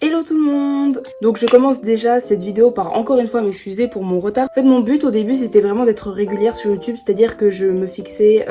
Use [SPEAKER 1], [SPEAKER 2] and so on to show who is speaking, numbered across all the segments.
[SPEAKER 1] Hello tout le monde! Donc je commence déjà cette vidéo par encore une fois m'excuser pour mon retard. En fait mon but au début c'était vraiment d'être régulière sur YouTube, c'est-à-dire que je me fixais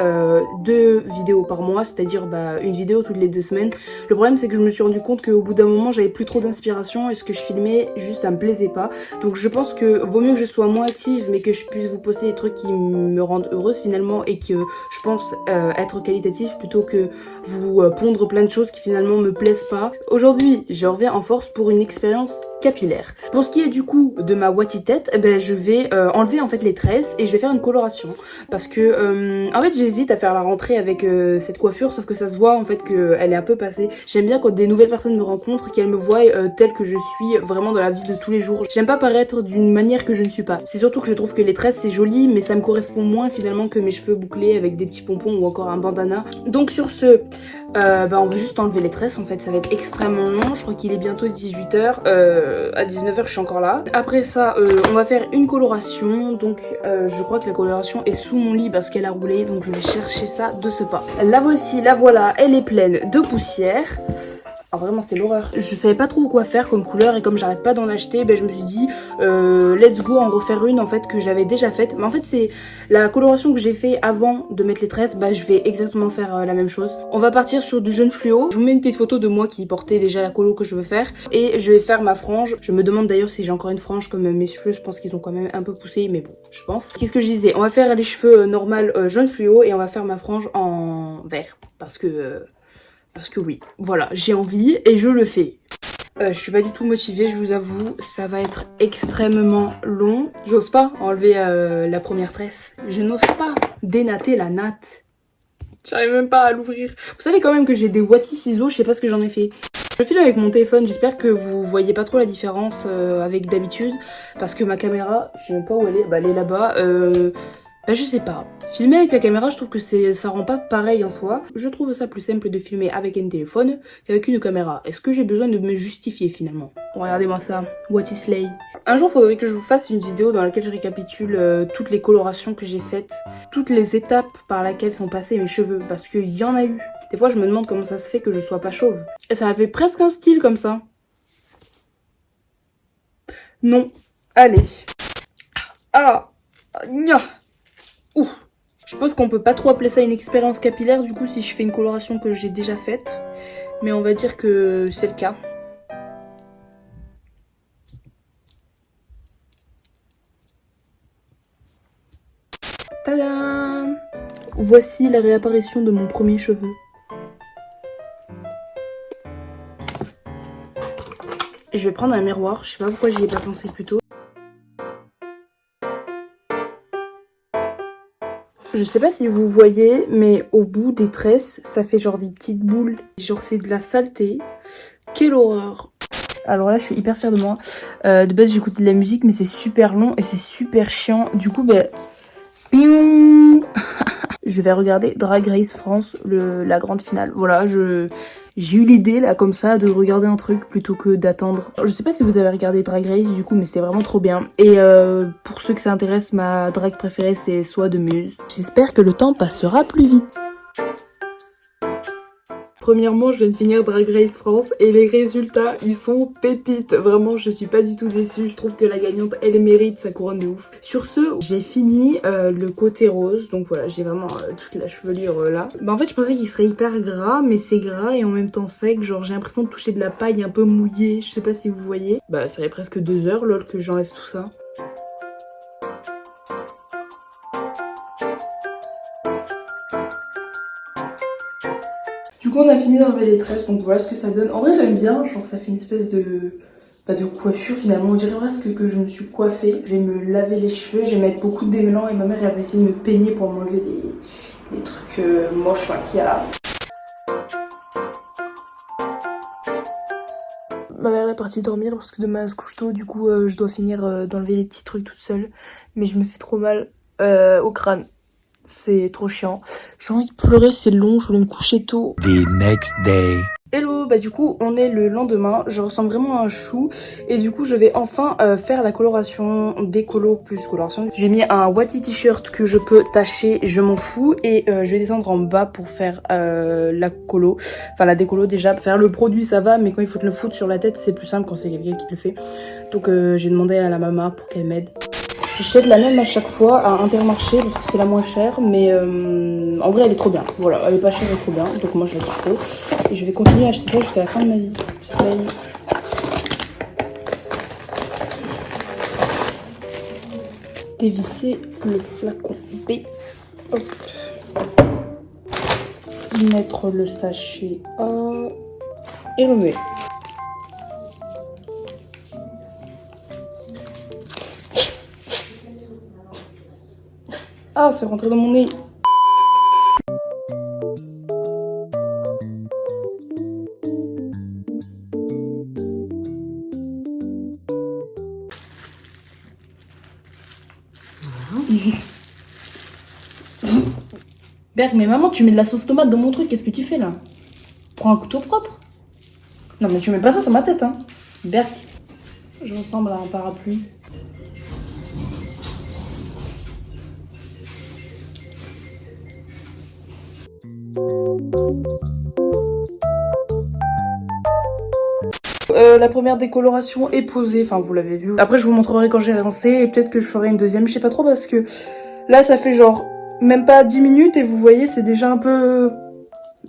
[SPEAKER 1] 2 vidéos par mois, c'est-à-dire une vidéo toutes les 2 semaines. Le problème c'est que je me suis rendu compte qu'au bout d'un moment j'avais plus trop d'inspiration et ce que je filmais juste ça me plaisait pas. Donc je pense que vaut mieux que je sois moins active mais que je puisse vous poster des trucs qui me rendent heureuse finalement et que je pense être qualitatif plutôt que vous pondre plein de choses qui finalement me plaisent pas. Aujourd'hui je reviens en force pour une expérience capillaire. Pour ce qui est du coup de ma Wati tête, je vais enlever en fait les tresses et je vais faire une coloration parce que en fait j'hésite à faire la rentrée avec cette coiffure, sauf que ça se voit en fait qu'elle est un peu passée. J'aime bien quand des nouvelles personnes me rencontrent, qu'elles me voient telle que je suis vraiment dans la vie de tous les jours. J'aime pas paraître d'une manière que je ne suis pas. C'est surtout que je trouve que les tresses c'est joli mais ça me correspond moins finalement que mes cheveux bouclés avec des petits pompons ou encore un bandana. Donc sur ce on va juste enlever les tresses, en fait ça va être extrêmement long, je crois qu'il est bientôt 18h, à 19h je suis encore là. Après ça on va faire une coloration, donc je crois que la coloration est sous mon lit parce qu'elle a roulé, donc je vais chercher ça de ce pas. La voici, la voilà, elle est pleine de poussière. Alors vraiment c'est l'horreur. Je savais pas trop quoi faire comme couleur et comme j'arrête pas d'en acheter, je me suis dit let's go en refaire une en fait que j'avais déjà faite. Mais en fait c'est la coloration que j'ai fait avant de mettre les tresses, je vais exactement faire la même chose. On va partir sur du jaune fluo. Je vous mets une petite photo de moi qui portait déjà la colo que je veux faire et je vais faire ma frange. Je me demande d'ailleurs si j'ai encore une frange comme mes cheveux, je pense qu'ils ont quand même un peu poussé mais bon je pense. Qu'est-ce que je disais? On va faire les cheveux normal jaune fluo et on va faire ma frange en vert parce que oui, voilà, j'ai envie et je le fais. Je suis pas du tout motivée, je vous avoue, ça va être extrêmement long. J'ose pas enlever la première tresse. Je n'ose pas dénatter la natte. J'arrive même pas à l'ouvrir. Vous savez quand même que j'ai des Wati ciseaux, je sais pas ce que j'en ai fait. Je filme avec mon téléphone, j'espère que vous voyez pas trop la différence avec d'habitude. Parce que ma caméra, je sais même pas où elle est, elle est là-bas. Je sais pas. Filmer avec la caméra, je trouve que ça rend pas pareil en soi. Je trouve ça plus simple de filmer avec un téléphone qu'avec une caméra. Est-ce que j'ai besoin de me justifier finalement? Regardez-moi ça, What is Slay. Un jour, faudrait que je vous fasse une vidéo dans laquelle je récapitule toutes les colorations que j'ai faites, toutes les étapes par lesquelles sont passés mes cheveux, parce qu'il y en a eu. Des fois, je me demande comment ça se fait que je sois pas chauve. Et ça m'a fait presque un style comme ça. Non. Allez. Ah. Nya. Ouh. Je pense qu'on peut pas trop appeler ça une expérience capillaire du coup si je fais une coloration que j'ai déjà faite. Mais on va dire que c'est le cas. Tadam! Voici la réapparition de mon premier cheveu. Je vais prendre un miroir, je sais pas pourquoi j'y ai pas pensé plus tôt. Je sais pas si vous voyez, mais au bout des tresses, ça fait genre des petites boules. Genre c'est de la saleté. Quelle horreur! Alors là, je suis hyper fière de moi. De base, j'écoute de la musique, mais c'est super long et c'est super chiant. Du coup, piou. Je vais regarder Drag Race France, la grande finale. Voilà, j'ai eu l'idée là comme ça de regarder un truc plutôt que d'attendre. Je sais pas si vous avez regardé Drag Race du coup, mais c'est vraiment trop bien. Et pour ceux que ça intéresse, ma drag préférée c'est Soie de Muse. J'espère que le temps passera plus vite. Premièrement, je viens de finir Drag Race France et les résultats, ils sont pépites. Vraiment, je suis pas du tout déçue. Je trouve que la gagnante, elle mérite sa couronne de ouf. Sur ce, j'ai fini le côté rose. Donc voilà, j'ai vraiment toute la chevelure là. En fait, je pensais qu'il serait hyper gras, mais c'est gras et en même temps sec. Genre, j'ai l'impression de toucher de la paille un peu mouillée. Je sais pas si vous voyez. Ça fait presque 2 heures, lol, que j'enlève tout ça. Du coup, on a fini d'enlever les tresses, donc voilà ce que ça donne. En vrai, j'aime bien, genre ça fait une espèce de coiffure finalement. On dirait presque que je me suis coiffée. Je vais me laver les cheveux, je vais mettre beaucoup de démêlants et ma mère elle va essayer de me peigner pour m'enlever les trucs moches qu'il y a là. Ma mère est partie dormir parce que demain elle se couche tôt, du coup je dois finir d'enlever les petits trucs toute seule. Mais je me fais trop mal au crâne. C'est trop chiant. J'ai envie de pleurer, c'est long, je voulais me coucher tôt.
[SPEAKER 2] The next day.
[SPEAKER 1] Hello, bah du coup on est le lendemain, je ressemble vraiment à un chou et du coup je vais enfin faire la coloration, décolo plus coloration. J'ai mis un Wati t-shirt que je peux tacher, je m'en fous et je vais descendre en bas pour faire la colo, enfin la décolo déjà. Faire le produit ça va mais quand il faut te le foutre sur la tête c'est plus simple quand c'est quelqu'un qui te le fait. Donc j'ai demandé à la maman pour qu'elle m'aide. J'achète la même à chaque fois à Intermarché parce que c'est la moins chère, mais en vrai elle est trop bien. Voilà, elle est pas chère, elle est trop bien, donc moi je la kiffe trop. Et je vais continuer à acheter ça jusqu'à la fin de ma vie. Dévisser le flacon B. Hop. Mettre le sachet A. Et remuer. Ah, c'est rentré dans mon nez. Berk, mais maman, tu mets de la sauce tomate dans mon truc, qu'est-ce que tu fais là? Prends un couteau propre. Non mais tu mets pas ça sur ma tête, hein. Berk, je ressemble à un parapluie. La première décoloration est posée, enfin vous l'avez vu. Après je vous montrerai quand j'ai rincé et peut-être que je ferai une deuxième, je sais pas trop parce que là ça fait genre même pas 10 minutes et vous voyez c'est déjà un peu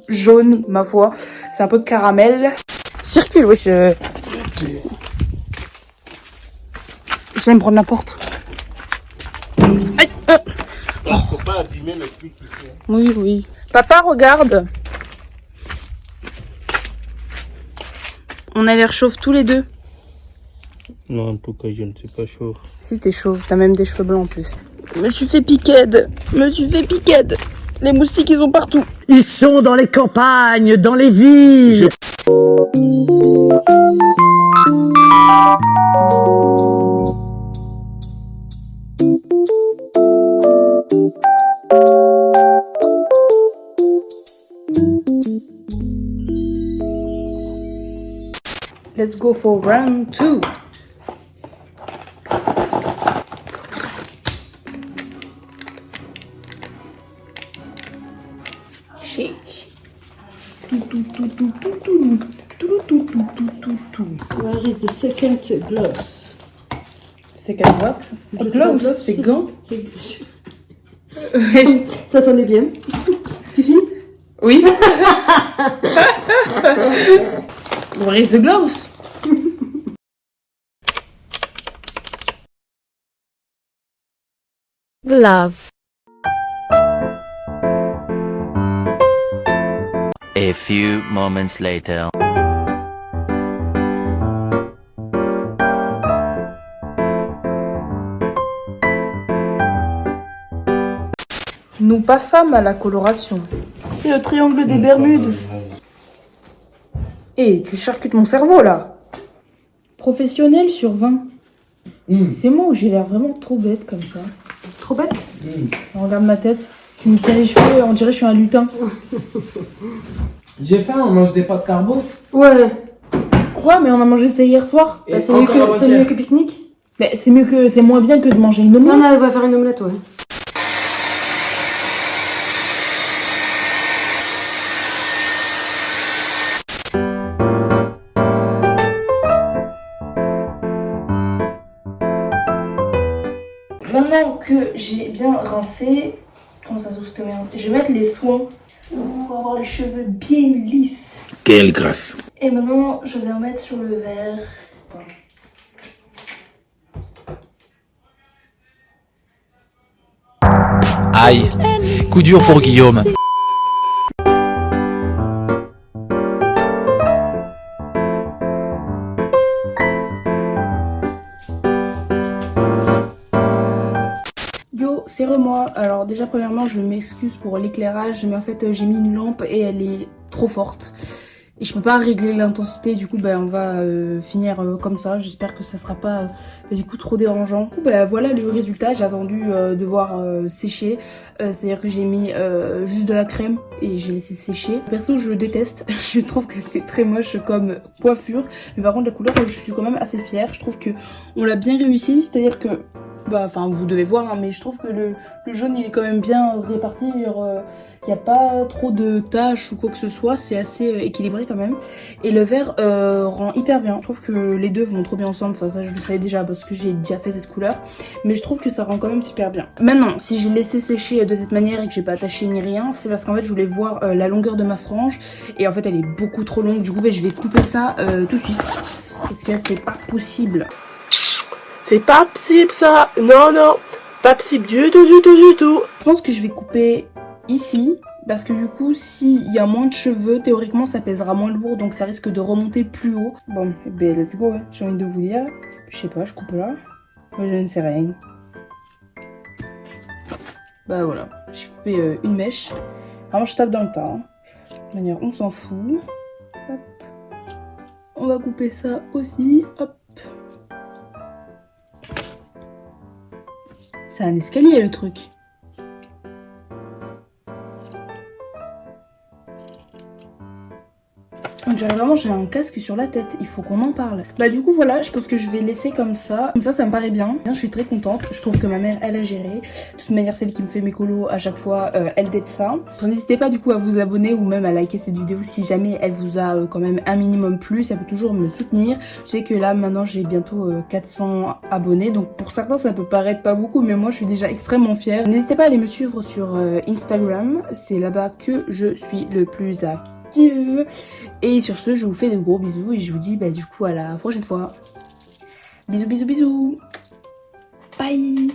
[SPEAKER 1] jaune ma foi. C'est un peu caramel. Circule, wesh. J'aime prendre la porte. Aïe.
[SPEAKER 2] Faut pas abîmer le truc.
[SPEAKER 1] Oui, oui. Papa, regarde. On a l'air chauve tous les deux.
[SPEAKER 2] Non, en tout cas, je ne suis pas chaud.
[SPEAKER 1] Si, t'es chauve. T'as même des cheveux blancs en plus. Me suis fait piquède. Les moustiques, ils sont partout.
[SPEAKER 3] Ils sont dans les campagnes, dans les villes.
[SPEAKER 1] Let's go for round 2. Shake.
[SPEAKER 4] Where is the second gloves?
[SPEAKER 1] C'est quelle boîte? Gloves, c'est gants.
[SPEAKER 4] Ça sonnait bien. Tu filmes?
[SPEAKER 1] Oui. Where is the gloves?
[SPEAKER 5] Glove.
[SPEAKER 6] A few moments later.
[SPEAKER 1] Nous passâmes à la coloration.
[SPEAKER 4] Et le triangle des Bermudes.
[SPEAKER 1] Eh, tu charcutes mon cerveau là. Professionnel sur 20. C'est moi où j'ai l'air vraiment trop bête comme ça.
[SPEAKER 4] Trop bête.
[SPEAKER 1] Regarde ma tête. Tu me tiens les cheveux, on dirait que je suis un lutin.
[SPEAKER 7] J'ai faim, on mange des pâtes carbo.
[SPEAKER 4] Ouais.
[SPEAKER 1] Quoi? Mais on a mangé ça hier soir.
[SPEAKER 7] Et
[SPEAKER 4] C'est mieux,
[SPEAKER 7] encore avant-hier.
[SPEAKER 4] que pique-nique.
[SPEAKER 1] Mais c'est moins bien que de manger une omelette.
[SPEAKER 4] Non, elle va faire une omelette, ouais.
[SPEAKER 1] Maintenant que j'ai bien rincé, comment ça se cette merde? Je vais mettre les soins pour avoir les cheveux bien lisses.
[SPEAKER 2] Quelle grâce.
[SPEAKER 1] Et maintenant, je vais en mettre sur le verre. Voilà.
[SPEAKER 8] Aïe, coup dur pour Guillaume.
[SPEAKER 1] Yo, serre-moi. Alors déjà premièrement, je m'excuse pour l'éclairage, mais en fait j'ai mis une lampe et elle est trop forte. Et je peux pas régler l'intensité, du coup on va finir comme ça. J'espère que ça sera pas du coup trop dérangeant. Du coup voilà le résultat, j'ai attendu de voir sécher. C'est-à-dire que j'ai mis juste de la crème et j'ai laissé sécher. Perso je déteste, je trouve que c'est très moche comme coiffure. Mais par contre la couleur je suis quand même assez fière. Je trouve que on l'a bien réussi, c'est-à-dire que enfin vous devez voir hein, mais je trouve que le jaune il est quand même bien réparti. Il n'y a pas trop de taches ou quoi que ce soit, c'est assez équilibré quand même. Et le vert rend hyper bien. Je trouve que les deux vont trop bien ensemble. Enfin ça je le savais déjà parce que j'ai déjà fait cette couleur. Mais je trouve que ça rend quand même super bien. Maintenant, si j'ai laissé sécher de cette manière et que j'ai pas attaché ni rien, c'est parce qu'en fait je voulais voir la longueur de ma frange. Et en fait elle est beaucoup trop longue. Du coup je vais couper ça tout de suite. Parce que c'est pas possible.
[SPEAKER 5] C'est pas possible ça. Non, non. Pas possible du tout, du tout, du tout.
[SPEAKER 1] Je pense que je vais couper ici. Parce que du coup, s'il y a moins de cheveux, théoriquement ça pèsera moins lourd. Donc ça risque de remonter plus haut. Bon, et ben let's go. Hein. J'ai envie de vous dire. Je sais pas, je coupe là. Moi je ne sais rien. Bah voilà. J'ai coupé une mèche. Vraiment je tape dans le tas. Hein. De manière, on s'en fout. Hop. On va couper ça aussi. Hop. C'est un escalier le truc. On dirait vraiment j'ai un casque sur la tête, il faut qu'on en parle. Bah du coup voilà, je pense que je vais laisser comme ça. Comme ça me paraît bien. Je suis très contente, je trouve que ma mère elle a géré. De toute manière celle qui me fait mes colos à chaque fois, elle date ça. N'hésitez pas du coup à vous abonner ou même à liker cette vidéo si jamais elle vous a quand même un minimum plu. Ça peut toujours me soutenir. Je sais que là maintenant j'ai bientôt 400 abonnés. Donc pour certains ça peut paraître pas beaucoup mais moi je suis déjà extrêmement fière. N'hésitez pas à aller me suivre sur Instagram. C'est là-bas que je suis le plus active. Et sur ce, je vous fais de gros bisous et je vous dis du coup à la prochaine fois. Bisous, bisous, bisous. Bye.